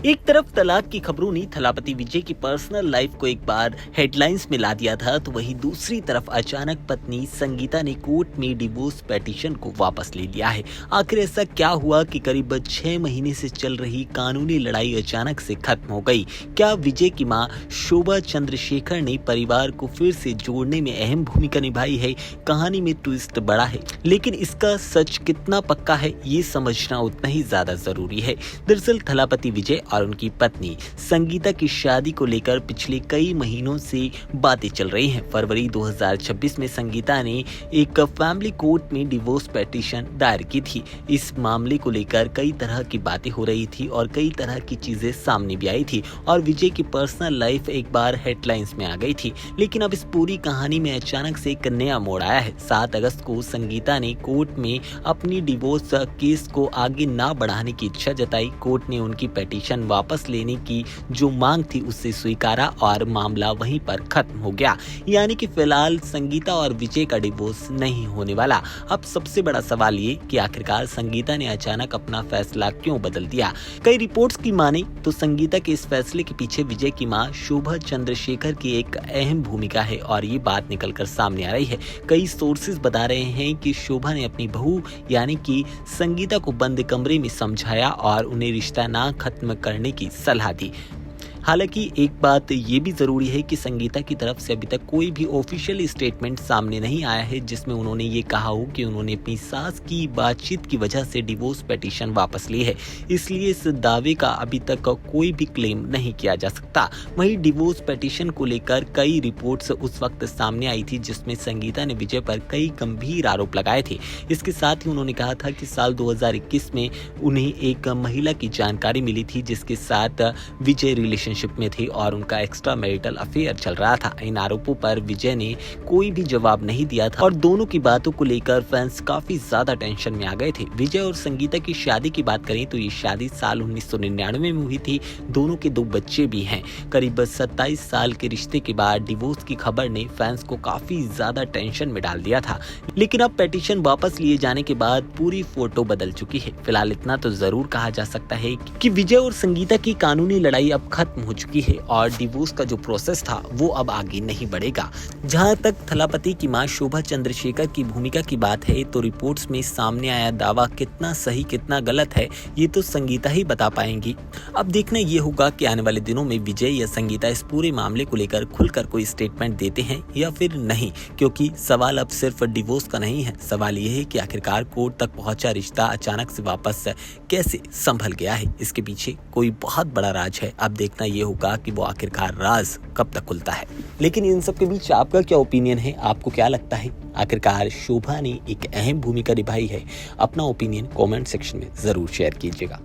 एक तरफ तलाक की खबरों ने थलापति विजय की पर्सनल लाइफ को एक बार हेडलाइंस में ला दिया था, तो वहीं दूसरी तरफ अचानक पत्नी संगीता ने कोर्ट में डिवोर्स पिटीशन को वापस ले लिया है। आखिर ऐसा क्या हुआ कि करीब 6 महीने से चल रही कानूनी लड़ाई अचानक से खत्म हो गई? क्या विजय की मां शोभा चंद्रशेखर ने परिवार को फिर से जोड़ने में अहम भूमिका निभाई है? कहानी में ट्विस्ट बड़ा है, लेकिन इसका सच कितना पक्का है ये समझना उतना ही ज्यादा जरूरी है। दरअसल थलापति विजय और उनकी पत्नी संगीता की शादी को लेकर पिछले कई महीनों से बातें चल रही हैं। फरवरी 2026 में संगीता ने एक फैमिली कोर्ट में डिवोर्स पिटीशन दायर की थी। इस मामले को लेकर कई तरह की बातें हो रही थी और कई तरह की चीजें सामने भी आई थी और विजय की पर्सनल लाइफ एक बार हेडलाइंस में आ गई थी। लेकिन अब इस पूरी कहानी में अचानक से एक नया मोड़ आया है। 7 अगस्त को संगीता ने कोर्ट में अपनी डिवोर्स केस को आगे ना बढ़ाने की इच्छा जताई। कोर्ट ने उनकी पिटीशन वापस लेने की जो मांग थी उसे स्वीकारा और मामला वहीं पर खत्म हो गया। यानी कि फिलहाल संगीता और विजय का डिवोर्स नहीं होने वाला। अब सबसे बड़ा सवाल ये कि आखिरकार संगीता ने अचानक अपना फैसला क्यों बदल दिया? कई रिपोर्ट्स की माने तो संगीता के इस फैसले के पीछे विजय की मां शोभा चंद्रशेखर की एक अहम भूमिका है और ये बात निकलकर सामने आ रही है। कई सोर्सेज बता रहे हैं कि शोभा ने अपनी बहू यानी कि संगीता को बंद कमरे में समझाया और उन्हें रिश्ता ना खत्म करने की सलाह दी। हालांकि एक बात ये भी जरूरी है कि संगीता की तरफ से अभी तक कोई भी ऑफिशियल स्टेटमेंट सामने नहीं आया है जिसमें उन्होंने ये कहा हो कि उन्होंने अपनी सास की बातचीत की वजह से डिवोर्स पिटीशन वापस ली है। इसलिए इस दावे का अभी तक कोई भी क्लेम नहीं किया जा सकता। वहीं डिवोर्स पिटीशन को लेकर कई रिपोर्ट्स उस वक्त सामने आई थी जिसमें संगीता ने विजय पर कई गंभीर आरोप लगाए थे। इसके साथ ही उन्होंने कहा था कि साल 2021 में उन्हें एक महिला की जानकारी मिली थी जिसके साथ विजय रिलेशनशिप में थे और उनका एक्स्ट्रा मैरिटल अफेयर चल रहा था। इन आरोपों पर विजय ने कोई भी जवाब नहीं दिया था और दोनों की बातों को लेकर फैंस काफी ज्यादा टेंशन में आ गए थे। विजय और संगीता की शादी की बात करें तो ये शादी साल 1999 में हुई थी। दोनों के 2 बच्चे भी हैं। करीब 27 साल के रिश्ते के बाद डिवोर्स की खबर ने फैंस को काफी ज्यादा टेंशन में डाल दिया था। लेकिन अब पिटीशन वापस लिए जाने के बाद पूरी फोटो बदल चुकी है। फिलहाल इतना तो जरूर कहा जा सकता है कि विजय और संगीता की कानूनी लड़ाई अब खत्म हो चुकी है और डिवोर्स का जो प्रोसेस था वो अब आगे नहीं बढ़ेगा। जहां तक थलापति की मां शोभा चंद्रशेखर की भूमिका की बात है तो रिपोर्ट्स में सामने आया दावा कितना सही कितना गलत है ये तो संगीता ही बता पाएंगी। अब देखना ये होगा कि आने वाले दिनों में विजय या संगीता इस पूरे मामले को लेकर खुलकर कोई स्टेटमेंट देते हैं या फिर नहीं, क्योंकि सवाल अब सिर्फ डिवोर्स का नहीं है। सवाल ये है कि आखिरकार कोर्ट तक पहुंचा रिश्ता अचानक से वापस कैसे संभल गया है। इसके पीछे कोई बहुत बड़ा राज है। अब देखना ये होगा कि वो आखिरकार राज कब तक खुलता है। लेकिन इन सब के बीच आपका क्या ओपिनियन है? आपको क्या लगता है आखिरकार शोभा ने एक अहम भूमिका निभाई है? अपना ओपिनियन कमेंट सेक्शन में जरूर शेयर कीजिएगा।